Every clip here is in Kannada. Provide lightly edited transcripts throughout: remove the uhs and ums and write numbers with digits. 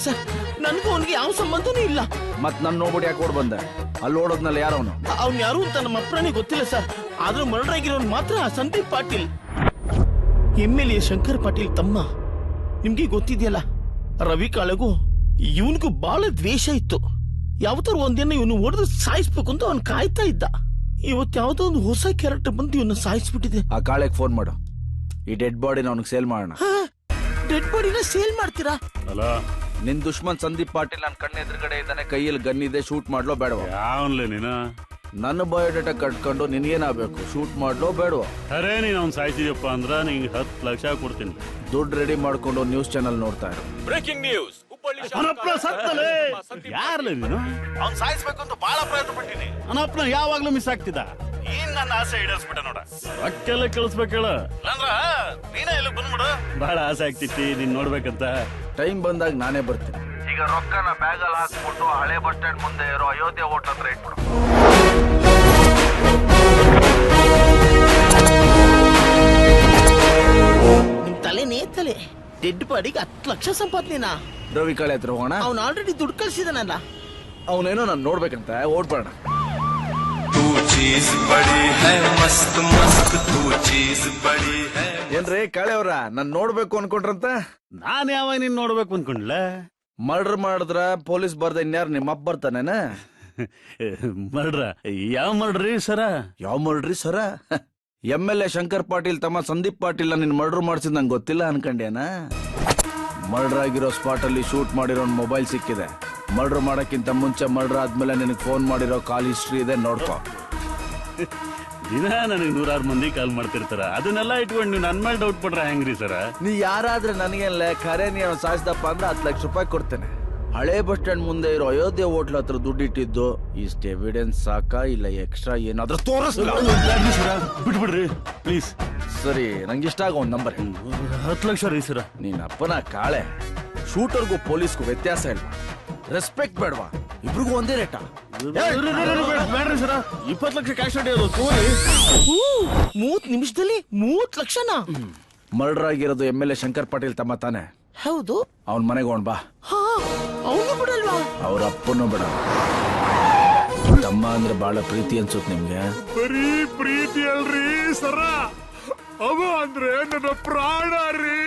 ಸರ್, ನನ್ಗೂ ಅವನಿಗೆ ಯಾವ ಸಂಬಂಧನೂ ಇಲ್ಲ. ಮತ್ ನನ್ ನೋಡ್ಬಿಟ್ಟು ಯಾಕೆ ಓಡ್ ಬಂದೆ? ಅಲ್ಲಿ ಓಡೋದ್ನಲ್ಲ ಯಾರವನು? ಅವ್ನು ಯಾರು ಅಂತ ನಮ್ಮ ಅಪ್ಪನೇ ಗೊತ್ತಿಲ್ಲ ಸರ್. ಆದ್ರೂ ಮರ್ಡರ್ ಆಗಿರೋನು ಮಾತ್ರ ಸಂದೀಪ್ ಪಾಟೀಲ್, MLA ಶಂಕರ್ ಪಾಟೀಲ್ ತಮ್ಮ. ನಿಮ್ಗೆ ಗೊತ್ತಿದೆಯಲ್ಲ, ರವಿ ಕಾಳೆಗೂ ಇವನ್ಗೂ ಬಹಳ ದ್ವೇಷ ಇತ್ತು. ಯಾವತ್ತಾರ ಒಂದಿನ ಇವನು ಹೊಡೆದು ಸಾಯಿಸ್ಬೇಕು ಅಂತ ಅವ್ನು ಕಾಯ್ತಾ ಇದ್ದ. ಇವತ್ತು ಯಾವ್ದೋ ಒಂದು ಹೊಸ ಕ್ಯಾರೆಕ್ಟರ್ ಬಂದು ಇವನ್ನ ಸಾಯಿಸ್ಬಿಟ್ಟಿದೆ. ಆ ಕಾಳೆಗ್ ಫೋನ್ ಮಾಡು, ಈ ಡೆಡ್ ಬಾಡಿನ ಅವನಿಗೆ ಸೇಲ್ ಮಾಡೋಣ. ಡೆಡ್ ಬಾಡಿನ ಸೇಲ್ ಮಾಡ್ತೀರಾ? ಅಲ್ಲ, ನಿನ್ ದುಶ್ಮನ್ ಸಂದೀಪ್ ಪಾಟೀಲ್ ನನ್ನ ಕಣ್ಣ ಎದುರುಗಡೆ ಇದ್ದಾನೆ, ಕೈಯಲ್ಲಿ ಗನ್ ಇದೆ, ಶೂಟ್ ಮಾಡ್ಲೋ ಬೇಡವಾ? ಯಾವನ್ಲೆ ನೀನು? ನನ್ನ ಬಯೋಡೇಟಾ ಕಟ್ಕೊಂಡು ನಿನ್ಗೇನಾಗಬೇಕು? ಶೂಟ್ ಮಾಡ್ಲೋ ಬೇಡವಾ? ಅರೇ ನೀನ್ ಅವ್ನ್ ಸಾಯ್ತಿದ್ಯಪ್ಪ ಅಂದ್ರ ನಿಂಗೆ 10 ಲಕ್ಷ ಕೊಡ್ತೀನಿ. ದುಡ್ಡು ರೆಡಿ ಮಾಡ್ಕೊಂಡು ನ್ಯೂಸ್ ಚಾನಲ್ ನೋಡ್ತಾ ಇರು. Breaking news. ಯಾರ್ಲೆ ನೀನು? ಅವ್ನ್ ಸಾಯಿಸ್ಬೇಕು ಅಂತ ಬಹಳ ಪ್ರಯತ್ನ ಪಟ್ಟಿನಿ. ಅನಪ್ಪನ ಯಾವಾಗ್ಲೂ ಮಿಸ್ ಆಗ್ತಿದ್ದ. ಏನ್ ನನ್ನ ಆಸೆ ಈಡೇರಿಸ್ಬಿಟ್ಟ ನೋಡ. ರೊಕ್ಕೆಲ್ಲ ಕಳಿಸ್ಬೇಕೇಳ, ಇಲ್ಲಾಂದ್ರ ನೀನೇ ಇಲ್ಲಿ ಬಂದ್ಬಿಡು. ಬಹಳ ಆಸೆ ಆಗ್ತಿತ್ತು ನೀನ್ ನೋಡ್ಬೇಕಂತ. ಟೈಮ್ ಬಂದಾಗ ನಾನೇ ಬರ್ತೀನಿ. ಈಗ ರೊಕ್ಕನ ಬ್ಯಾಗಲ್ಲಿ ಹಾಕ್ಬಿಟ್ಟು ಹಳೆ ಬಸ್ ಸ್ಟ್ಯಾಂಡ್ ಮುಂದೆ ಇರೋ ಅಯೋಧ್ಯೆ ಹೋಟ್ಲ್ ಹತ್ರ ಇಟ್ಬಿಡು. ನಿಮ್ ತಲೆನೇ ತಲೆ. ಡೆಡ್ ಬಾಡಿಗೆ 10 ಲಕ್ಷ ಸಂಪಾದನೆನಾ? ರವಿ ಕಾಳೆ ಹತ್ರ ಹೋಗೋಣ. ಅವ್ನು ಆಲ್ರೆಡಿ ದುಡ್ಡು ಕಳ್ಸಿದಾನಲ್ಲ. ಅವನೇನೋ ನಾನು ನೋಡ್ಬೇಕಂತ ಓಡ್ಬೇಡ. ಏನ್ರಿ ಕಾಳೆ ಅವ್ರ, ನಾನ್ ನೋಡ್ಬೇಕು ಅನ್ಕೊಂಡ್ರಂತ? ನಾನ್ ಯಾವಾಗ ನೀನ್ ನೋಡ್ಬೇಕು ಅನ್ಕೊಂಡ್ಲ? ಮರ್ಡರ್ ಮಾಡಿದ್ರ ಪೊಲೀಸ್ ಬರ್ದ ಇನ್ಯಾರು ನಿಮ್ಮ ಅಪ್ಪ ಬರ್ತಾನೇನ? ಮರ್ಡ್ರ? ಯಾವ ಮರ್ಡ್ರಿ ಸರ? ಯಾವ ಮರ್ಡ್ರಿ ಸರ? MLA ಶಂಕರ್ ಪಾಟೀಲ್ ತಮ್ಮ ಸಂದೀಪ್ ಪಾಟೀಲ್ ನಿನ್ ಮರ್ಡರ್ ಮಾಡ್ಸಿದ್ ನಂಗೆ ಗೊತ್ತಿಲ್ಲ ಅನ್ಕಂಡ್ಯಾನ? ಮರ್ಡರ್ ಆಗಿರೋ ಸ್ಪಾಟ್ ಅಲ್ಲಿ ಶೂಟ್ ಮಾಡಿರೋ ಮೊಬೈಲ್ ಸಿಕ್ಕಿದೆ. ಮರ್ಡರ್ ಮಾಡಕ್ಕಿಂತ ಮುಂಚೆ ಮರ್ಡರ್ ಆದ್ಮೇಲೆ ನಿನಗೆ ಫೋನ್ ಮಾಡಿರೋ ಕಾಲ್ ಹಿಸ್ಟ್ರಿ ಇದೆ, ನೋಡ್ಕೋ. ದಿನ ನನಗೆ 100 ಮಂದಿ ಕಾಲ್ ಮಾಡ್ತಿರ್ತಾರ. ಅದನ್ನೆಲ್ಲ ಇಟ್ಕೊಂಡು ನೀವು ನನ್ ಮೇಲೆ ಡೌಟ್ ಪಡ್ರ ಹೆಂಗ್ರಿ ಸರ? ನೀ ಯಾರಾದ್ರೆ ನನಗೇನ್ಲ ಖರೆ ನೀನು ಸಾಯಿಸ್ದಪ್ಪ ಅಂದ್ರೆ 10 ಲಕ್ಷ ರೂಪಾಯಿ ಕೊಡ್ತೇನೆ. ಹಳೆ ಬಸ್ ಸ್ಟ್ಯಾಂಡ್ ಮುಂದೆ ಇರೋ ಅಯೋಧ್ಯೆ ಹೋಟ್ಲ್ ಹತ್ರ ದುಡ್ಡಿಟ್ಟಿದ್ದು ಇಷ್ಟ ಎವಿಡೆನ್ಸ್ ಸಾಕಾ ಇಲ್ಲ ಎಕ್ಸ್ಟ್ರಾ ಏನಾದ್ರೂ ತೋರಿಸ್ಲ? ಬಿಟ್ಬಿಡ್ರಿ ಪ್ಲೀಸ್. ಸರಿ, ನಂಗಿಷ್ಟ ಆಗೋ ಒಂದ್ ನಂಬರ್. 10 ಲಕ್ಷ ರೀ ಸರ. ನೀನ್ ಅಪ್ಪನ ಕಾಳೆ. ಶೂಟರ್ಗೂ ಪೊಲೀಸ್ಗೂ ವ್ಯತ್ಯಾಸ ಇಲ್ವಾ? ರೆಸ್ಪೆಕ್ಟ್ ಬೇಡವಾ? ಇಬ್ರಿಗೂ ಒಂದೇ ರೇಟಾ? ಬೇಡ್ರಿ ಸರ, 20 ಲಕ್ಷ ಕ್ಯಾಶ್ ಹೊಡೆಯೋದು. 3 ನಿಮಿಷದಲ್ಲಿ 3 ಲಕ್ಷನಾ? ಮರ್ಡರ್ ಆಗಿರೋದು MLA ಶಂಕರ್ ಪಾಟೀಲ್ ತಮ್ಮ ತಾನೆ? ಹೌದು. ಅವನ್ ಮನೆಗೆ ಹೋಗ್ ಬಾ. ಅವನು ಬಿಡಲ್ವಾ? ಅವ್ರ ಅಪ್ಪನೂ ಬಿಡ. ತಮ್ಮ ಅಂದ್ರೆ ಬಹಳ ಪ್ರೀತಿ ಅನ್ಸುತ್ತೆ ನಿಮ್ಗೆ? ಬರೀ ಪ್ರೀತಿ ಅಲ್ರಿ ಸರ, ಅವ ಅಂದ್ರೆ ನನ್ನ ಪ್ರಾಣ ರೀ.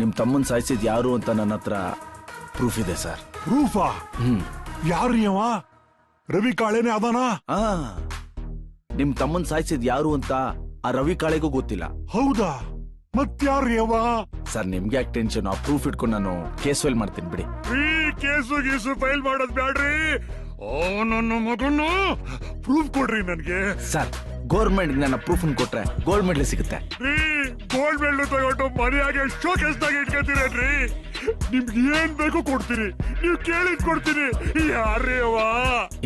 ನಿಮ್ ತಮ್ಮನ್ ಸಾಯಿಸಿದ್ ಯಾರು ಅಂತ ನನ್ನ ಹತ್ರ ಪ್ರೂಫ್ ಇದೆ ಸರ್. ಪ್ರೂಫಾ? ಯಾರು ಅವ? ರವಿ ಕಾಳೆನೇ ಅದಾನ? ನಿಮ್ ತಮ್ಮನ್ ಸಾಯಿಸಿದ್ ಯಾರು ಅಂತ ಆ ರವಿ ಕಾಳೆಗೂ ಗೊತ್ತಿಲ್ಲ. ಹೌದಾ? ಮತ್ಯಾರು ಅವ? ಸರ್, ನಿಮ್ಗೆ ಯಾಕೆ ಟೆನ್ಷನ್? ಆ ಪ್ರೂಫ್ ಇಟ್ಕೊಂಡು ನಾನು ಕೇಸ್ ಫೈಲ್ ಮಾಡ್ತೀನಿ ಬಿಡಿ. ಕೇಸು ಗೀಸು ಫೈಲ್ ಮಾಡೋದ್ ಬ್ಯಾಡ್ರಿ. ನನ್ನ ಮಗನ್ನ ಪ್ರೂಫ್ ಕೊಡ್ರಿ ನನ್ಗೆ. ಸರ್, ಗೌರ್ಮೆಂಟ್ ನನ್ನ ಪ್ರೂಫ್ ಕೊಟ್ರೆ ಗೋಲ್ಡ್ ಮೆಡಲ್ ಸಿಗುತ್ತೆ. ಗೋಲ್ಡ್ ಮೆಡಲ್ ತಗೊಂಡು ಮನೆಯಾಗೆ ಶೋಕೇಸ್ದಾಗ ಇಟ್ಕೊತೀರೇನ್ರಿ? ನಿಮ್ಗೆ ಏನ್ ಬೇಕು ಕೊಡ್ತೀರಿ, ನೀವ್ ಕೇಳಿದ್ ಕೊಡ್ತೀನಿ. ಯಾರೇ ಅವ?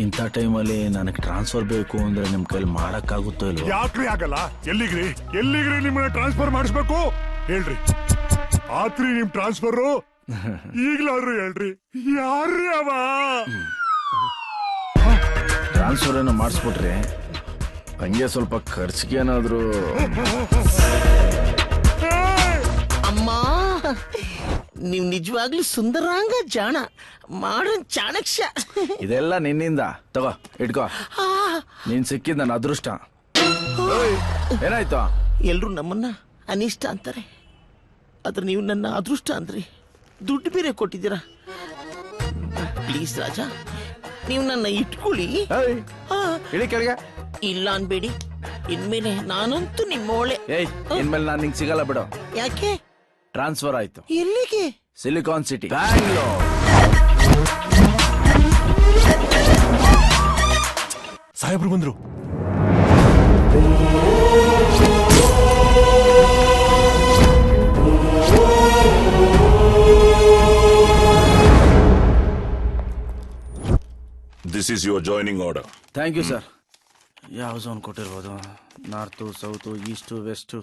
ಇಂಥ ಟೈಮಲ್ಲಿ ನನಗೆ ಟ್ರಾನ್ಸ್ಫರ್ ಬೇಕು ಅಂದ್ರೆ ನಿಮ್ ಕೈಲಿ ಮಾಡಕ್ಕಾಗುತ್ತೋ ಇಲ್ವೋ? ಯಾಕ್ರಿ ಆಗಲ್ಲ? ಎಲ್ಲಿಗ್ರಿ ನಿಮ್ಮನ್ನ ಟ್ರಾನ್ಸ್ಫರ್ ಮಾಡಿಸ್ಬೇಕು ಹೇಳ್ರಿ. ಆತ್ರಿ ನಿಮ್ ಟ್ರಾನ್ಸ್ಫರ್ ಈಗ್ಲಾದ್ರು ಹೇಳ್ರಿ. ಯಾರೇ ಅವ? ಟ್ರಾನ್ಸ್ಫರ್ ಏನೋ ಮಾಡಿಸ್ಬಿಟ್ರಿ, ಹಂಗೆ ಸ್ವಲ್ಪ ಖರ್ಚಿಗೆ ಏನಾದ್ರು? ಅಮ್ಮ, ನೀವ್ ನಿಜವಾಗ್ಲೂ ಸುಂದರಾಂಗ ಜಾಣ, ಮಾಡನ್ ಚಾಣಕ್ಯ. ಇದೆಲ್ಲ ನಿನ್ನಿಂದ. ತಗೋ ಇಟ್ಕೋ, ನೀನ್ ಸಿಕ್ಕಿದ್ ನನ್ನ ಅದೃಷ್ಟ. ಏನಾಯ್ತು? ಎಲ್ರು ನಮ್ಮನ್ನ ಅನಿಷ್ಟ ಅಂತಾರೆ, ಆದ್ರೆ ನೀವು ನನ್ನ ಅದೃಷ್ಟ ಅಂದ್ರಿ. ದುಡ್ಡು ಬೇರೆ ಕೊಟ್ಟಿದ್ದೀರಾ. ಪ್ಲೀಸ್ ರಾಜ, ನೀವು ನನ್ನ ಇಟ್ಕೊಳ್ಳಿ. ಇಳಿ ಕೆಳಗೆ. ಇಲ್ಲ ಅನ್ಬೇಡಿ, ಇನ್ಮೇಲೆ ನಾನಂತೂ ನಿಮ್ಮೋಳೆ. ಇನ್ಮೇಲೆ ನಾನು ನಿಂಗೆ ಸಿಗಲ್ಲ ಬಿಡು. ಯಾಕೆ? ಟ್ರಾನ್ಸ್ಫರ್ ಆಯ್ತು. ಎಲ್ಲಿಗೆ? Silicon city, Bangalore. ಸಾಹೇಬ್ರು ಬಂದ್ರು. This is your joining order. Thank you sir. ಯಾವ ಝೋನ್ ಕೊಟ್ಟಿರ್ಬೋದು? North, south, east, west,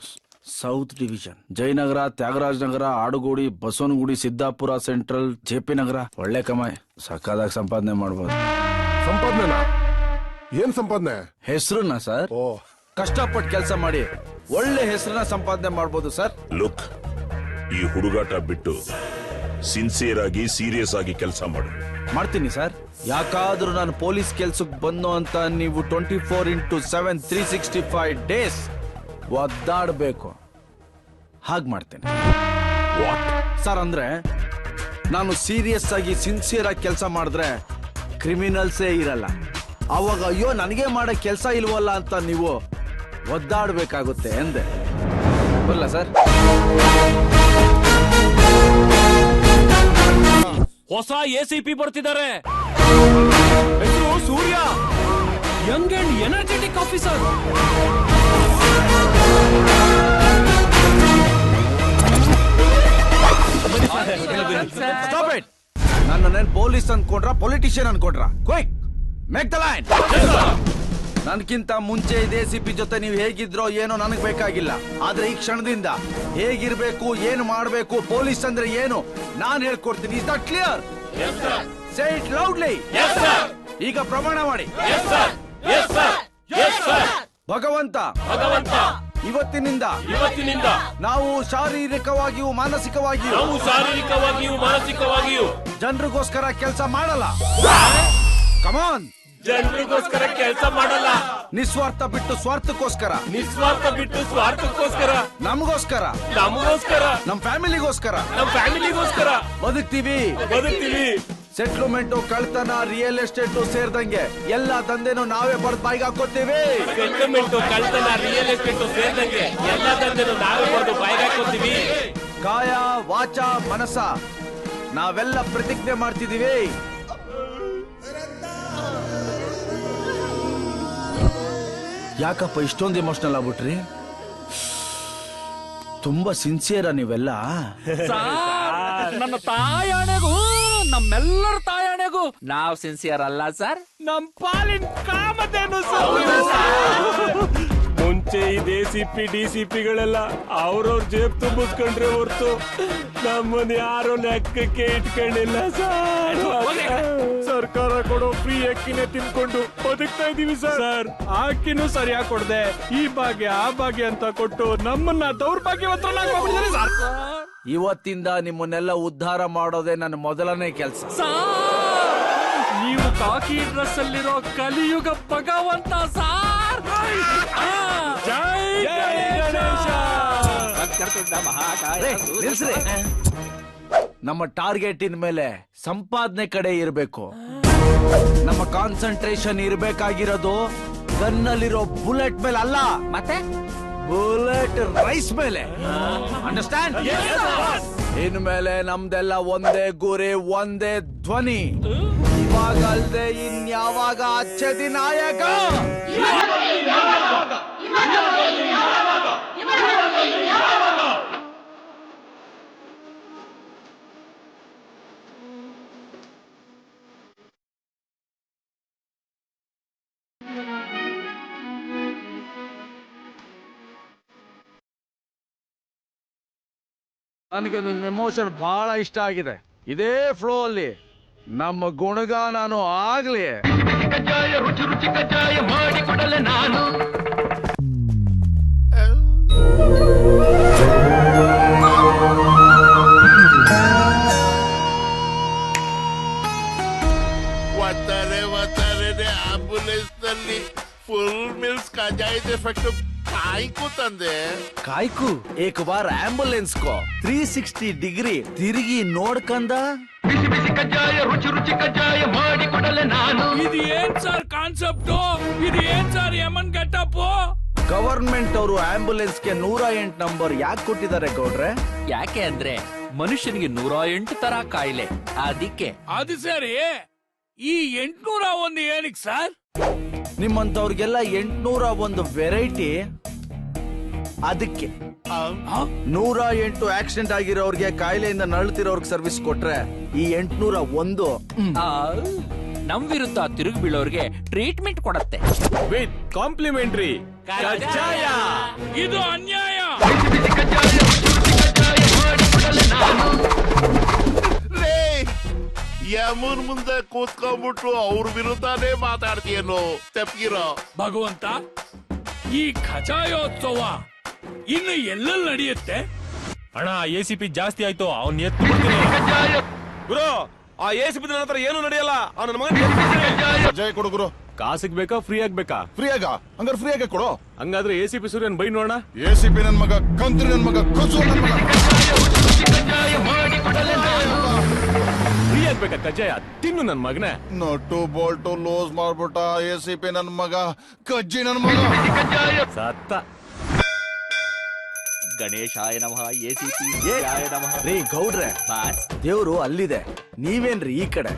south division. Jayanagar, Thyagaraj Nagar, Adugodi, Basavanagudi, Siddapura central, JP Nagar. ಒಳ್ಳೆ ಕಮಾಯಿ, ಸಕ್ಕದಾಗಿ ಸಂಪಾದನೆ ಮಾಡ್ಬೋದು. ಸಂಪಾದನೆ? ಏನ್ ಸಂಪಾದನೆ? ಹೆಸರನ್ನ ಸರ್. ಕಷ್ಟಪಟ್ಟು ಕೆಲಸ ಮಾಡಿ ಒಳ್ಳೆ ಹೆಸರನ್ನ ಸಂಪಾದನೆ ಮಾಡ್ಬೋದು ಸರ್. ಲುಕ್, ಈ ಹುಡುಗಾಟ ಬಿಟ್ಟು ಸಿನ್ಸಿಯರ್ ಆಗಿ ಸೀರಿಯಸ್ ಆಗಿ ಕೆಲಸ ಮಾಡು. ಮಾಡ್ತೀನಿ ಸರ್. ಯಾಕಾದ್ರೂ ನಾನು ಪೊಲೀಸ್ ಕೆಲ್ಸಕ್ಕೆ ಬಂದು ಅಂತ ನೀವು 24x7 365 ಡೇಸ್ ಒದ್ದಾಡ್ಬೇಕು. ಹಾಗೆ ಮಾಡ್ತೇನೆ ಸರ್. ಅಂದ್ರೆ ನಾನು ಸೀರಿಯಸ್ ಆಗಿ ಸಿನ್ಸಿಯರ್ ಆಗಿ ಕೆಲಸ ಮಾಡಿದ್ರೆ ಕ್ರಿಮಿನಲ್ಸೇ ಇರಲ್ಲ. ಅವಾಗ ಅಯ್ಯೋ ನನಗೆ ಮಾಡೋ ಕೆಲಸ ಇಲ್ವಲ್ಲ ಅಂತ ನೀವು ಒದ್ದಾಡ್ಬೇಕಾಗುತ್ತೆ ಎಂದೆ. ಬರಲ್ಲ ಸರ್. ಹೊಸ ACP ಬರ್ತಿದ್ದಾರೆ. Surya, young and energetic officer. Stop it. ನನ್ನೇನ್ ಪೊಲೀಸ್ ಅನ್ಕೊಂಡ್ರ ಪೊಲಿಟಿಷಿಯನ್ ಅನ್ಕೊಂಡ್ರ? Quick make the line. ನನ್ಕಿಂತ ಮುಂಚೆ ACP ಜೊತೆ ನೀವು ಹೇಗಿದ್ರೋ ಏನೋ ನನಗ್ ಬೇಕಾಗಿಲ್ಲ. ಆದ್ರೆ ಈ ಕ್ಷಣದಿಂದ ಹೇಗಿರ್ಬೇಕು, ಏನು ಮಾಡ್ಬೇಕು, ಪೊಲೀಸ್ ಅಂದ್ರೆ ಏನು ನಾನ್ ಹೇಳ್ಕೊಡ್ತೀನಿ. Is that clear? Say it loudly. ಈಗ ಪ್ರಮಾಣ ಮಾಡಿ. ಭಗವಂತ ಇವತ್ತಿನಿಂದ ನಾವು ಶಾರೀರಿಕವಾಗಿಯೂ ಮಾನಸಿಕವಾಗಿಯೂ ಜನರಿಗೋಸ್ಕರ ಕೆಲಸ ಮಾಡಲ್ಲ. ಕಮಾನ್. ಜನರಿಗೋಸ್ಕರ ಕೆಲಸ ಮಾಡಲ್ಲ. ನಿಸ್ವಾರ್ಥ ಬಿಟ್ಟು ಸ್ವಾರ್ಥಕ್ಕೋಸ್ಕರ. ನಮಗೋಸ್ಕರ, ನಮ್ ಫ್ಯಾಮಿಲಿಗೋಸ್ಕರ ಬದುಕ್ತೀವಿ. ಸೆಟ್ಲ್ಮೆಂಟ್, ಕಳ್ತನ, ರಿಯಲ್ ಎಸ್ಟೇಟ್ ಸೇರಿದಂಗೆ ಎಲ್ಲಾ ದಂಧೆನೂ ನಾವೇ ಬರ್ದು ಬಾಯಿಗೆ ಹಾಕೋತೀವಿ. ಕಾಯ ವಾಚ ಮನಸ ನಾವೆಲ್ಲ ಪ್ರತಿಜ್ಞೆ ಮಾಡ್ತಿದೀವಿ. ಯಾಕಪ್ಪ ಇಷ್ಟೊಂದು ಇಮೋಷನಲ್ ಆಗ್ಬಿಟ್ರಿ? ತುಂಬಾ ಸಿನ್ಸಿಯರ ನೀವೆಲ್ಲ. ನನ್ನ ತಾಯಾಣೆಗೂ, ನಮ್ಮೆಲ್ಲರ ತಾಯಾಣೆಗೂ ನಾವ್ ಸಿನ್ಸಿಯರ್ ಅಲ್ಲ ಸರ್. ನಮ್ ಪಾಲಿನ ಕಾಮಧೇನು ಸರ್. ಮುಂಚೆ ಈ ACP DCPಗಳೆಲ್ಲ ಅವ್ರವ್ರ ಜೇಬ್ ತುಂಬಿಸ್ಕೊಂಡ್ರೆ ಹೊರ್ತು ನಮ್ಮನ್ನ ಯಾರು ಲೆಕ್ಕಕ್ಕೆ ಇಟ್ಕೊಂಡಿಲ್ಲ ಸರ್. ಸರ್ಕಾರ ಕೊಡೋ ಫ್ರೀ ಅಕ್ಕಿನೇ ತಿನ್ಕೊಂಡು ಬದುಕ್ತಾ ಇದೀವಿ ಸರ್. ಅಕ್ಕಿನೂ ಸರಿಯಾಗಿ ಕೊಡದೆ ಈ ಭಾಗ್ಯ ಆ ಭಾಗ್ಯ ಅಂತ ಕೊಟ್ಟು ನಮ್ಮನ್ನ ದೌರ್ಭಾಗ್ಯವಂತರನ್ನಾಗಿ ಮಾಡ್ಬಿಟ್ಟಿದ್ದಾರೆ ಸರ್. ಇವತ್ತಿಂದ ನಿಮ್ಮನ್ನೆಲ್ಲ ಉದ್ಧಾರ ಮಾಡೋದೇ ನನ್ನ ಮೊದಲನೇ ಕೆಲಸ. ನೀವು ಕಾಕಿ ಡ್ರೆಸ್ ಅಲ್ಲಿರೋ ಕಲಿಯುಗ ಭಗವಂತ ಸಾರ್. ಜೈ ಗಣೇಶ. ನಿಲ್ಸ್ರಿ. ನಮ್ಮ ಟಾರ್ಗೆಟ್ ಇನ್ ಮೇಲೆ ಸಂಪಾದನೆ ಕಡೆ ಇರಬೇಕು. ನಮ್ಮ ಕಾನ್ಸಂಟ್ರೇಷನ್ ಇರಬೇಕಾಗಿರೋದು ಗನ್ನಲ್ಲಿರೋ ಬುಲೆಟ್ ಮೇಲೆ ಅಲ್ಲ, ಮತ್ತೆ ಬುಲೆಟ್ ರೈಸ್ ಮೇಲೆ. ಅಂಡರ್ಸ್ಟ್ಯಾಂಡ್? ಇನ್ಮೇಲೆ ನಮ್ದೆಲ್ಲ ಒಂದೇ ಗುರಿ, ಒಂದೇ ಧ್ವನಿ. ಇವಾಗ ಅಲ್ದೆ ಇನ್ಯಾವಾಗ ಅಚ್ಚದಿ ನಾಯಕ. ನನಗೆ ಎಮೋಷನ್ ಬಹಳ ಇಷ್ಟ ಆಗಿದೆ. ಇದೇ ಫ್ಲೋ ಅಲ್ಲಿ ನಮ್ಮ ಗುಣಗಾನನು ಆಗ್ಲಿ. ರುಚಿ ಕಜ್ಜಾಯ ಮಾಡಿಕೊಡಲೆ ನಾನು. ಆಂಬುಲೆನ್ಸ್ ನಲ್ಲಿ ಫುಲ್ ಮಿಲ್ಸ್ ಕಜಾಯಿದ ಎಫೆಕ್ಟ್ ಕಾಯ್ಕು ತಂದೆ. ಕಾಯ್ಕು ಏಕ್ ಬಾರ್ ಆಂಬುಲೆನ್ಸ್ ಕೋ 360 ಡಿಗ್ರಿ ತಿರುಗಿ ನೋಡ್ಕಂದ. ಬಿಸಿ ಬಿಸಿ ಕಜ್ಜಾಯ ರುಚಿ ಕಜ್ಜಾಯ ಮಾಡಿಕೊಡಲೆ ನಾನು. ಇದು ಏನ್ ಸರ್ ಕಾನ್ಸೆಪ್ಟ್? ಇದು ಏನ್ ಸರ್ ಯಮನ್ ಗೆಟಪ್? ಗವರ್ಮೆಂಟ್ ಅವರು ಆಂಬುಲೆನ್ಸ್ಗೆ 108 ನಂಬರ್ ಯಾಕೆ ಕೊಟ್ಟಿದ್ದಾರೆ ಗೌಡ್ರೆ? ಯಾಕೆ ಅಂದ್ರೆ ಮನುಷ್ಯನಿಗೆ 108 ತರ ಕಾಯಿಲೆ, ಅದಕ್ಕೆ. ಅದು ಸರಿ, ಈ 801 ಏನಕ್ಕೆ ಸರ್? ನಿಮ್ಮಂತವ್ರಿಗೆಲ್ಲ 801 ವೆರೈಟಿ, ಅದಕ್ಕೆ. 108 ಆಕ್ಸಿಡೆಂಟ್ ಆಗಿರೋರ್ಗೆ, ಕಾಯಿಲೆಯಿಂದ ನರಳುತ್ತಿರೋರ್ಗೆ ಸರ್ವಿಸ್ ಕೊಟ್ರೆ ಈ 801 ನಮ್ ವಿರುದ್ಧ ತಿರುಗಿ ಬೀಳೋರ್ಗೆ ಟ್ರೀಟ್ಮೆಂಟ್ ಕೊಡತ್ತೆ ವಿತ್ ಕಾಂಪ್ಲಿಮೆಂಟರಿ ಕಜ್ಜಾಯ. ಇದು ಅನ್ಯಾಯ. ಯಮುನ್ ಮುಂದೆ ಕೂತ್ಕೊಂಡ್ಬಿಟ್ಟು ಅವ್ರ ವಿರುದ್ಧನೇ ಮಾತಾಡ್ತೀಯನೋ ತಪ್ಪಿರೋ. ಭಗವಂತ, ಈ ಖಜಾಯೋತ್ಸವ ಇನ್ನು ಎಲ್ಲೆಲ್ಲಿ ನಡೆಯುತ್ತೆ? ಅಣ್ಣ ACP ಜಾಸ್ತಿ ಆಯ್ತು ಅವ್ನ್ ಎತ್ತು ಗುರು ಆ ACP ಹತ್ರ ಏನು ನಡೆಯಲ್ಲ ಅವನ ಮಗನ ಜಯ ಕೊಡು ಗುರು. ಕಾಸಿಗೆ ಬೇಕಾ ಫ್ರೀ ಆಗ್ಬೇಕಾ? ಫ್ರೀ ಆಗ ಹಂಗಾರೆ ಫ್ರೀ ಆಗ ಕೊಡು. ಹಂಗಾದ್ರೆ ACP ಸೂರ್ಯನ್ ಬೈ ನೋಡೋಣ. ACP ನನ್ ಮಗ, ಕಂತ್ರಿ ನನ್ ಮಗ, ಕಸು ನನ್ ಮಗ. ಫ್ರೀ ಆಗ್ಬೇಕಾ ಕಜ್ಜಾಯ? ತಿನ್ನು ನನ್ ಮಗನೇ. ನಟ್ಟು ಬೋಲ್ಟು ಲೂಸ್ ಮಾಡ್ಬಿಟ್ಟ ACP ನನ್ ಮಗ, ಕಜ್ಜಿ ನನ್ ಮಗ. ಸತ್ತ. ಗಣೇಶಾಯ ನಮಃ. ACP ನಮಃ. ರೀ ಗೌಡ್ರೆ, ಬಾಸ್ ದೇವ್ರು ಅಲ್ಲಿದೆ, ನೀವೇನ್ರಿ ಈ ಕಡೆ?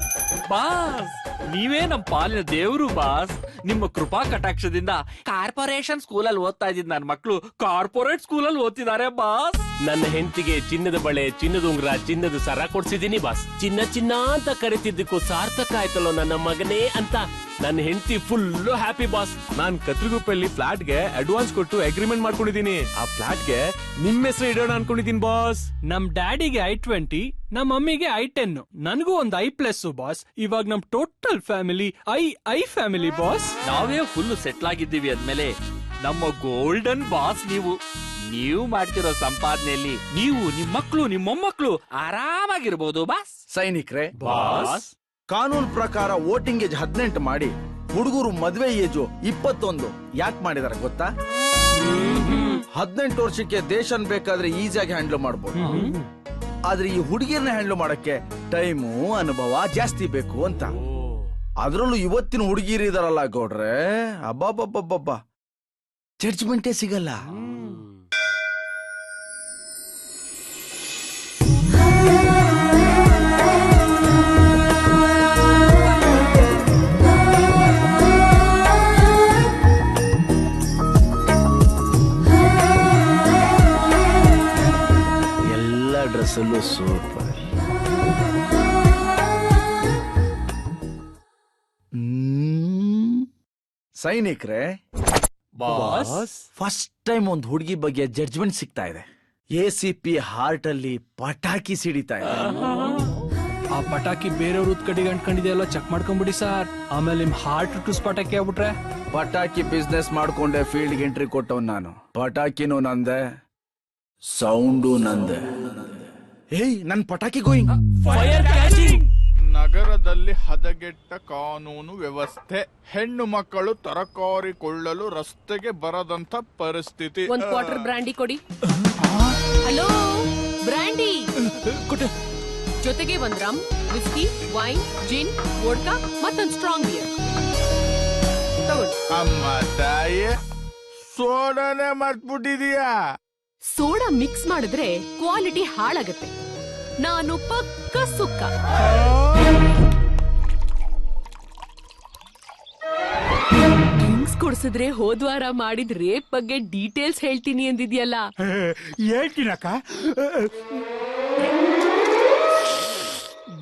ಬಾಸ್ ನೀವೇ ನಮ್ ಪಾಲಿನ ದೇವ್ರು ಬಾಸ್. ನಿಮ್ಮ ಕೃಪಾ ಕಟಾಕ್ಷದಿಂದ ಕಾರ್ಪೊರೇಷನ್ ಸ್ಕೂಲಲ್ಲಿ ಓದ್ತಾ ಇದ್ದಿದ್ ನನ್ನ ಮಕ್ಕಳು ಕಾರ್ಪೊರೇಟ್ ಸ್ಕೂಲಲ್ಲಿ ಓದ್ತಿದ್ದಾರೆ ಬಾಸ್. ನನ್ನ ಹೆಂಡತಿಗೆ ಚಿನ್ನದ ಬಳೆ, ಚಿನ್ನದ ಉಂಗುರ, ಚಿನ್ನದ ಸರ ಕೊಡ್ಸಿದೀನಿ ಬಾಸ್. ಚಿನ್ನ ಚಿನ್ನ ಅಂತ ಕರಿತಿದ್ದಕ್ಕೂ ಸಾರ್ಥಕ ಆಯ್ತಲ್ಲೋ ನನ್ನ ಮಗನೇ ಅಂತ ನನ್ನ ಹೆಂಡತಿ ಫುಲ್ ಹ್ಯಾಪಿ ಬಾಸ್. ನಾನ್ ಕತ್ರಿಗುಪ್ಪಲ್ಲಿ ಫ್ಲಾಟ್ಗೆ ಅಡ್ವಾನ್ಸ್ ಕೊಟ್ಟು ಅಗ್ರಿಮೆಂಟ್ ಮಾಡ್ಕೊಂಡಿದೀನಿ. ಆ ಫ್ಲಾಟ್ಗೆ ನಿಮ್ಮ ಹೆಸರು ಇಡೋಣ ಅನ್ಕೊಂಡಿದೀನಿ ಬಾಸ್. ನಮ್ ಡ್ಯಾಡಿಗೆ I-20, ನಮ್ ಮಮ್ಮಿಗೆ I-10, ನನಗೂ ಒಂದು I+ ಬಾಸ್. ಇವಾಗ ನಮ್ total family I family boss. ನಾವೇ ಫುಲ್ ಸೆಟ್ಲ್ ಆಗಿದ್ದೀವಿ ಅಂದ್ಮೇಲೆ ನಮ್ಮ ಗೋಲ್ಡನ್ ಬಾಸ್ ನೀವು. ನೀವು ಮಾಡ್ತಿರೋ ಸಂಪಾದನೆಯಲ್ಲಿ ನೀವು, ನಿಮ್ ಮಕ್ಳು, ನಿಮ್ ಮೊಮ್ಮಕ್ಳು ಆರಾಮಾಗಿರ್ಬೋದು ಬಾಸ್. ಸೈನಿಕ್ರೆ, ಬಾಸ್ ಕಾನೂನು ಪ್ರಕಾರ ವೋಟಿಂಗ್ ಏಜ್ 18 ಮಾಡಿ ಹುಡುಗರು ಮದ್ವೆ ಏಜು 21 ಯಾಕೆ ಮಾಡಿದಾರೆ ಗೊತ್ತಾ? 18 ವರ್ಷಕ್ಕೆ ದೇಶನ್ ಬೇಕಾದ್ರೆ ಈಸಿಯಾಗಿ ಹ್ಯಾಂಡಲ್ ಮಾಡ್ಬೋದು, ಆದ್ರೆ ಈ ಹುಡುಗಿಯರ್ನ ಹ್ಯಾಂಡಲ್ ಮಾಡಕ್ಕೆ ಟೈಮು ಅನುಭವ ಜಾಸ್ತಿ ಬೇಕು ಅಂತ. ಅದ್ರಲ್ಲೂ ಇವತ್ತಿನ ಹುಡುಗಿರು ಇದಾರಲ್ಲ ಗೌಡ್ರೆ, ಅಬ್ಬಬ್ಬಬ್ಬಬ್ಬ ಜಡ್ಜ್ಮೆಂಟೇ ಸಿಗಲ್ಲ. ಡ್ರೆಸ್ಸಲ್ಲೂ ಸೂಪರ್. ಸೈನಿಕ್ರೆ, ಬಾಸ್ ಫಸ್ಟ್ ಟೈಮ್ ಒಂದು ಹುಡುಗಿ ಬಗ್ಗೆ ಜಡ್ಜ್ಮೆಂಟ್ ಸಿಗ್ತಾ ಇದೆ. ACP ಹಾರ್ಟ್ ಅಲ್ಲಿ ಪಟಾಕಿ ಸಿಡಿತಾ ಇದೆ. ಆ ಪಟಾಕಿ ಬೇರೆಯವ್ರ ಕಡೆಗೆ ಅಂಟ್ಕೊಂಡಿದೆಯಲ್ಲ, ಚೆಕ್ ಮಾಡ್ಕೊಂಬಿಡಿ ಸರ್. ಆಮೇಲೆ ನಿಮ್ ಹಾರ್ಟ್ ಟುಸ್ ಪಟಾಕಿ ಆಗ್ಬಿಟ್ರೆ ಪಟಾಕಿ ಬಿಸ್ನೆಸ್ ಮಾಡ್ಕೊಂಡೆ ಫೀಲ್ಡ್ ಎಂಟ್ರಿ ಕೊಟ್ಟವ್ ನಾನು. ಪಟಾಕಿನೂ ನಂದೆ, ಸೌಂಡು ನಂದೆ. ಏಯ್, ನನ್ ಪಟಾಕಿ ಗೋಯಿಂಗ್. ನಗರದಲ್ಲಿ ಹದಗೆಟ್ಟ ಕಾನೂನು ವ್ಯವಸ್ಥೆ, ಹೆಣ್ಣು ಮಕ್ಕಳು ತರಕಾರಿ ಕೊಳ್ಳಲು ರಸ್ತೆಗೆ ಬರದಂತ ಪರಿಸ್ಥಿತಿ. ಒಂದ್ ಕ್ವಾರ್ಟರ್ ಬ್ರಾಂಡಿ ಕೊಡಿ. ಹಲೋ, ಬ್ರಾಂಡಿ ಜೊತೆಗೆ ಒಂದ್ ರಮ್, ವಿಸ್ಕಿ, ವೈನ್, ಜಿನ್, ವೋಡ್ಕಾ ಮತ್ತೊಂದ್ ಸ್ಟ್ರಾಂಗ್ ಬಿಯರ್ ತಗೊಳ್ಳಿ. ಅಮ್ಮ ತಾಯಿ, ಸೋಡಾನೆ ಮರ್ತ್ಬಿಟ್ಟಿದೀಯಾ? ಸೋಡಾ ಮಿಕ್ಸ್ ಮಾಡಿದ್ರೆ ಕ್ವಾಲಿಟಿ ಹಾಳಾಗತ್ತೆ. ನಾನು ಪಕ್ಕ ಸುಕ್ಕ. ಡ್ರಿಂಕ್ಸ್ ಕೊಡ್ಸಿದ್ರೆ ಹೋದ್ವಾರ ಮಾಡಿದ್ ರೇಪ್ ಬಗ್ಗೆ ಡೀಟೇಲ್ಸ್ ಹೇಳ್ತೀನಿ ಅಂದಿದ್ಯಲ್ಲ. ಹೇಳ್ತೀನಕ್ಕ.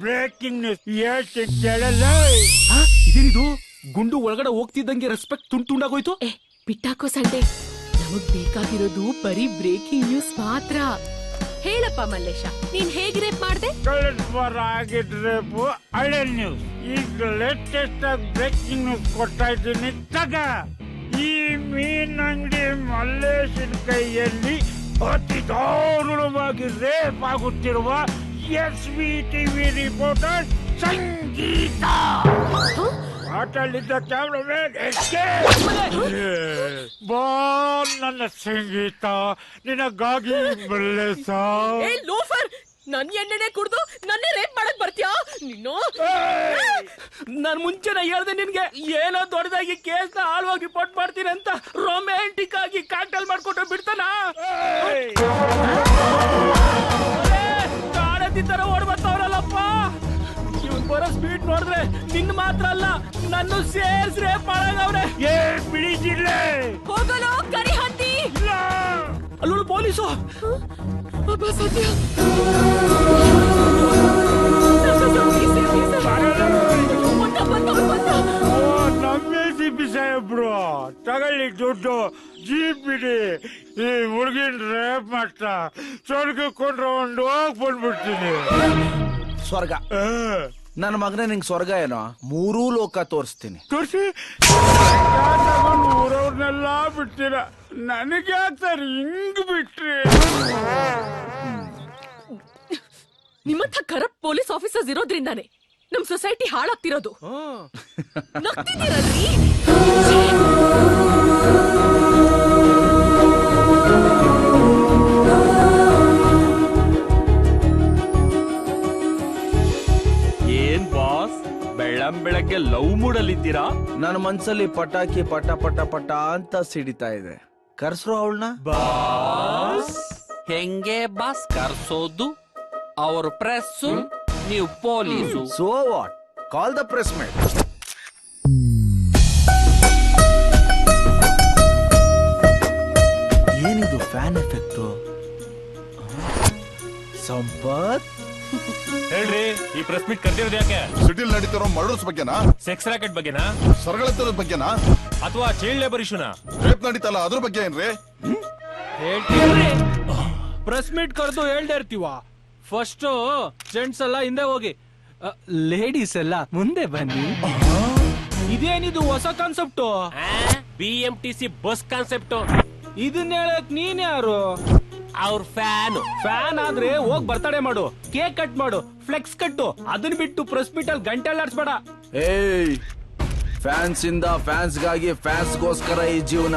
ಬ್ರೇಕಿಂಗ್ ನ್ಯೂಸ್ ಹೇಳ್ತೀನಿ ಕೇಳಲ್ಲ. ಇದೇನಿದು? ಗುಂಡು ಒಳಗಡೆ ಹೋಗ್ತಿದ್ದಂಗೆ ರೆಸ್ಪೆಕ್ಟ್ ತುಂಡಾಗೋಯ್ತು. ಬಿಟ್ಟಾಕೋ ಸಂಡೆ, ನಮಗ್ ಬೇಕಾಗಿರೋದು ಬರೀ ಬ್ರೇಕಿಂಗ್ ನ್ಯೂಸ್ ಮಾತ್ರ. ಹೇಳಪ್ಪ ಮಲ್ಲೇಶ, ನೀನ್ ಹೇಗ್ ರೇಪ್ ಮಾಡ್ದೆ? ಕಳೆದ ವಾರ ಆಗಿದ್ ರೇಪು ಹಳೆ ನ್ಯೂಸ್. ಈಗ ಲೇಟೆಸ್ಟ್ ಆಗಿ ಬ್ರೇಕಿಂಗ್ ನ್ಯೂಸ್ ಕೊಡ್ತಾ ಇದ್ದೀನಿ ತಗ. ಈ ಮೀನ್ ಅಂಗಡಿ ಮಲ್ಲೇಶನ್ ಕೈಯಲ್ಲಿ ಅತಿ ದಾರುಣವಾಗಿ ರೇಪ್ ಆಗುತ್ತಿರುವ SVTV ರಿಪೋರ್ಟರ್ ಸಂಗೀತ. ಆಟಲ್ಲಿದ್ದ ಕ್ಯಾಮ್ರಾಮನ್ ಬಾ ನನ್ನ ಸಂಗೀತ, ನಿನಗಾಗಿ ಮಲ್ಲೇಶ. ನನ್ ಎಣ್ಣೆನೆ ಕುಡ್ದು ನನ್ನೇ ರೇಪ್ ಮಾಡಕ್ ಬರ್ತೀಯಾ ನೀನು? ನಾನ್ ಮುಂಚೆನೆ ಹೇಳ್ದೆ ನಿನ್ಗೆ, ಏನೋ ದೊಡ್ಡದಾಗಿ ಕೇಸ್ ನ ಆಳ್ವಾಗಿ ರಿಪೋರ್ಟ್ ಮಾಡ್ತೀನಿ ಅಂತ. ರೊಮ್ಯಾಂಟಿಕ್ ಆಗಿ ಕಾಕ್ಟೇಲ್ ಮಾಡ್ಕೊಟ್ರೆ ಬಿಡ್ತಾನ? ಕಾಡತಿ ತರ ಓಡ್ ಬರ್ತಾವ್ರಲ್ಲಪ್ಪ. ಇವ್ನ್ ಬರೋ ಸ್ಪೀಡ್ ನೋಡಿದ್ರೆ ನಿನ್ ಮಾತ್ರ ಅಲ್ಲ, ನನ್ನ ಸೇರ್ಸ್ ರೇಪ್ ಮಾಡಾಗವ್ರೆ. ಬಿಡಿಸಿಲ್ಲ ಹೋಗಲು ಕರಿ ಹತ್ತಿ. ಅಲ್ಲೂ ಪೊಲೀಸು. ಸತ್ಯ ನಮ್ಮ ACP ಸಾಹೇಬ್ರು ತಗೊಳ್ಳಿ ದುಡ್ಡು, ಜೀಪ್ ಬಿಡಿ. ಈ ಹುಡುಗಿನ ರೇಪ್ ಮಾಡ್ತಾ ಸ್ವರ್ಗ ಕೊಂಡ್ಕೊಂಡು ಹೋಗಿ ಬಂದ್ಬಿಡ್ತೀನಿ. ಸ್ವರ್ಗ? ನನ್ನ ಮಗನೇ, ನಿಂಗೆ ಸ್ವರ್ಗ ಏನೋ? 3 ಲೋಕ ತೋರಿಸ್ತೀನಿ. ತೋರಿಸಿ ಊರವ್ರನ್ನೆಲ್ಲ ಬಿಡ್ತೀರ ನನಗೆ ಯಾಕೆ ಸರ್ ಹಿಂಗ್ ಬಿಟ್ರಿ? ನಿಮ್ಮಂಥ ಕರಪ್ಟ್ ಪೊಲೀಸ್ ಆಫೀಸರ್ಸ್ ಇರೋದ್ರಿಂದಾನೆ ನಮ್ ಸೊಸೈಟಿ ಹಾಳಾಗ್ತಿರೋದು. ನಗ್ತಿದ್ದೀರಲ್ರಿ? ಏನ್ ಬಾಸ್ ಬೆಳಗ್ಗೆ ಲವ್ ಮೂಡಲ್ಲಿದ್ದೀರಾ? ನನ್ನ ಮನ್ಸಲ್ಲಿ ಪಟಾಕಿ ಪಟ ಪಟ ಪಟ ಅಂತ ಸಿಡಿತಾ ಇದೆ. ಕರ್ಸ್ರು ಅವಳನ್ನ. ಬಾಸ್ ಹೆಂಗೆ ಬಾಸ್ ಕರ್ಸೋದು? ಅವ್ರ ಪ್ರೆಸ್, ನೀವು police. So what? Call the press meet. ಏನಿದು ಫ್ಯಾನ್ ಎಫೆಕ್ಟ್? ಸಂಪತ್ ಹೇಳ್ರಿ, ಈ ಪ್ರೆಸ್ ಮೀಟ್ ಕರ್ದಿರೋದು ಯಾಕೆ? ಸಿಟಿಲ್ ನಡೀತಿರೋ ಮರ್ಡರ್ಸ್ ಬಗ್ಗೆನಾ? ಸೆಕ್ಸ್ ರಾಕೆಟ್ ಬಗ್ಗೆನಾ? ಸರಗಳತ್ತರದ ಬಗ್ಗೆನಾ? ಅಥವಾ ಚೈಲ್ಡ್ ಲೇಬರ್ ಇಶ್ಯೂನಾ? ರೇಪ್ ನಡೀತಲ್ಲ ಅದ್ರ ಬಗ್ಗೆ ಏನ್ರಿ? ಪ್ರೆಸ್ ಮೀಟ್ ಕರೆದು ಹೇಳ್ದೆ ಇರ್ತೀವ. ಫಸ್ಟ್ ಜೆಂಟ್ಸ್ ಎಲ್ಲ ಹಿಂದೆ ಹೋಗಿ, ಲೇಡೀಸ್ ಎಲ್ಲ ಮುಂದೆ ಬನ್ನಿ. ಇದೇನಿದು ಹೊಸ ಕಾನ್ಸೆಪ್ಟ್? BMTC bus concept. ಇದನ್ನ ಹೇಳಕ್ ನೀನ್ ಯಾರು? ಅವ್ರ ಫ್ಯಾನ್ ಆದ್ರೆ ಹೋಗ್ ಬರ್ತಡೇ ಮಾಡು, ಕೇಕ್ ಕಟ್ ಮಾಡು, ಫ್ಲೆಕ್ಸ್ ಕಟ್ಟು. ಅದನ್ನ ಬಿಟ್ಟು ಪ್ರೆಸ್ ಮೀಟ್ ಅಲ್ಲಿ ಗಂಟೆ ಆಡ್ಸ್ಬೇಡ. ಏಯ್, ಫ್ಯಾನ್ಸ್ ಇಂದ ಫ್ಯಾನ್ಸ್ಗಾಗಿ ಫ್ಯಾನ್ಸ್ಗೋಸ್ಕರ ಈ ಜೀವನ.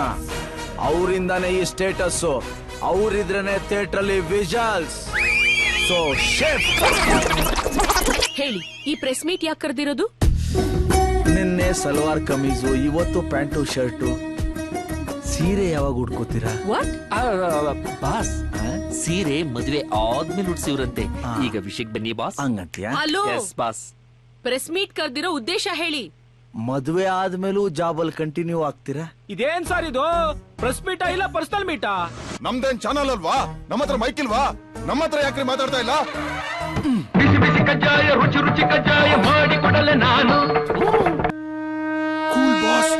ಅವರಿಂದಾನೇ ಈ ಸ್ಟೇಟಸ್. ಅವರಿದ್ರೇನೆ ಥಿಯೇಟರ್ ಅಲ್ಲಿ ವಿಜುವಲ್ಸ್. ಸೊ ಹೇಳಿ, ಈ ಪ್ರೆಸ್ ಮೀಟ್ ಯಾಕೆ ಕರೆದಿರೋದು? ನಿನ್ನೆ ಸಲ್ವಾರ್ ಕಮೀಸು, ಇವತ್ತು ಪ್ಯಾಂಟು ಶರ್ಟು. ಸೀರೆ ಯಾವಾಗ ಉಟ್ಕೋತೀರಾ? ಬಾಸ್ ಸೀರೆ ಮದುವೆ ಆದ್ಮೇಲೆ ಉಡ್ಸಿವ್ರಂತೆ. ಈಗ ವಿಷಯಕ್ಕೆ ಬನ್ನಿ ಬಾಸ್. ಹಂಗಂತೀಯ? ಹಲೋ ಬಾಸ್, ಪ್ರೆಸ್ ಮೀಟ್ ಕರೆದಿರೋ ಉದ್ದೇಶ ಹೇಳಿ. ಮದುವೆ ಆದ್ಮೇಲೂ ಜಾಬಲ್ ಕಂಟಿನ್ಯೂ ಆಗ್ತೀರಾ? ಇದೇನ್ ಸರ್ ಇದು? ಪ್ರೆಸ್ ಮೀಟಾ ಇಲ್ಲ ಪರ್ಸನಲ್ ಮೀಟಾ? ನಮ್ದೇನ್ ಚಾನಲ್ ಅಲ್ವಾ? ನಮ್ಮ ಹತ್ರ ಮೈಕ್ ಇಲ್ವಾ? ನಮ್ಮ ಹತ್ರ ಯಾಕ್ರಿ ಮಾತಾಡ್ತಾ ಇಲ್ಲ? ಬಿಸಿ ಬಿಸಿ ಕಜ್ಜಾಯ, ರುಚಿ ರುಚಿ ಕಜ್ಜಾಯ ಮಾಡಿಕೊಡಲೆ ನಾನು. Cool boss.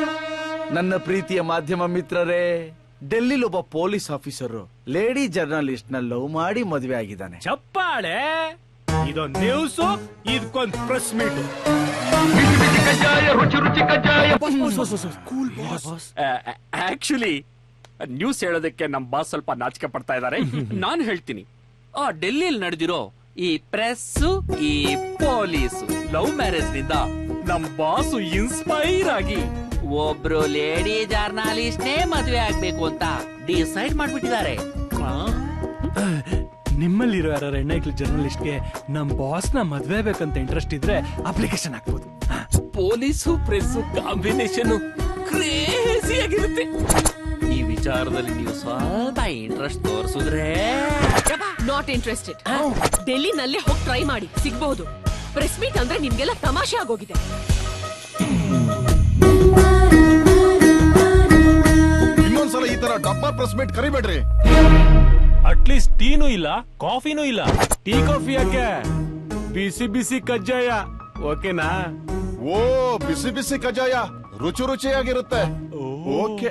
ನನ್ನ ಪ್ರೀತಿಯ ಮಾಧ್ಯಮ ಮಿತ್ರರೇ, ಡೆಲ್ಲಿಲಿ ಒಬ್ಬ ಪೊಲೀಸ್ ಆಫೀಸರ್ ಲೇಡಿ ಜರ್ನಲಿಸ್ಟ್ ನ ಲವ್ ಮಾಡಿ ಮದುವೆ ಆಗಿದ್ದಾನೆ. ಚಪ್ಪಾಳೆ. ಇದೊಂದು ನ್ಯೂಸ್, ಇದಕ್ಕೊಂದು ಪ್ರೆಸ್ ಮೀಟ್. ಬಿಸಿ ಬಿಸಿ ಕಜ್ಜಾಯ, ರುಚಿ ರುಚಿ ಕಜ್ಜಾಯ. Cool boss. ಆಕ್ಚುಲಿ ನ್ಯೂಸ್ ಹೇಳೋದಕ್ಕೆ ನಮ್ ಬಾಸ್ ಸ್ವಲ್ಪ ನಾಚಿಕೆ ಪಡ್ತಾ ಇದಾರೆ. ನಾನ್ ಹೇಳ್ತೀನಿ, ಡೆಲ್ಲಿಯಲ್ಲಿ ನಡೆದಿರೋ ಈ ಪ್ರೆಸ್, ಈ ಪೊಲೀಸ್ ಲವ್ ಮ್ಯಾರೇಜ್ ನಿಂದ ನಮ್ ಬಾಸು ಇನ್ಸ್ಪೈರ್ ಆಗಿ ಒಬ್ರು ಲೇಡಿ ಜರ್ನಲಿಸ್ಟ್ನೇ ಮದ್ವೆ ಆಗ್ಬೇಕು ಅಂತ ಡಿಸೈಡ್ ಮಾಡ್ಬಿಟ್ಟಿದ್ದಾರೆ. ನಿಮ್ಮಲ್ಲಿರೋ ಯಾರು ಹೆಣ್ಣೈಕ್ಳು ಜರ್ನಲಿಸ್ಟ್ಗೆ ನಮ್ ಬಾಸ್ ನ ಮದ್ವೆ ಬೇಕಂತ ಇಂಟ್ರೆಸ್ಟ್ ಇದ್ರೆ ಅಪ್ಲಿಕೇಶನ್ ಹಾಕ್ಬೋದು. ಪೊಲೀಸು ಪ್ರೆಸ್ ಕಾಂಬಿನೇಷನ್ ಕ್ರೇಜಿ ಆಗಿರುತ್ತೆ. ಈ ವಿಚಾರದಲ್ಲಿ ನೀವು ಸ್ವಲ್ಪ ಇಂಟ್ರೆಸ್ಟ್ ತೋರಿಸಿದ್ರೆ. Not interested. ಡೆಲ್ಲಿನಲ್ಲೇ ಹೋಗಿ ಟ್ರೈ ಮಾಡಿ, ಸಿಗ್ಬಹುದು. ಪ್ರೆಸ್ ಮೀಟ್ ಅಂದ್ರೆ ನಿಮ್ಗೆಲ್ಲ ತಮಾಷೆ ಆಗೋಗಿದೆ. ಇನ್ನೊಂದ್ಸಲ ಈ ತರ ಡಬ್ಬಾ ಪ್ರೆಸ್ ಮೀಟ್ ಕರಿಬೇಡ್ರಿ. ಅಟ್ಲೀಸ್ಟ್ ಟೀನೂ ಇಲ್ಲ, ಕಾಫಿನೂ ಇಲ್ಲ. ಟೀ ಕಾಫಿ ಯಾಕೆ? ಬಿಸಿ ಬಿಸಿ ಕಜ್ಜಾಯ ಓಕೆನಾ? ಓ, ಬಿಸಿ ಬಿಸಿ ಕಜ್ಜಾಯ ರುಚಿ ರುಚಿಯಾಗಿರುತ್ತೆ. ಓಕೆ.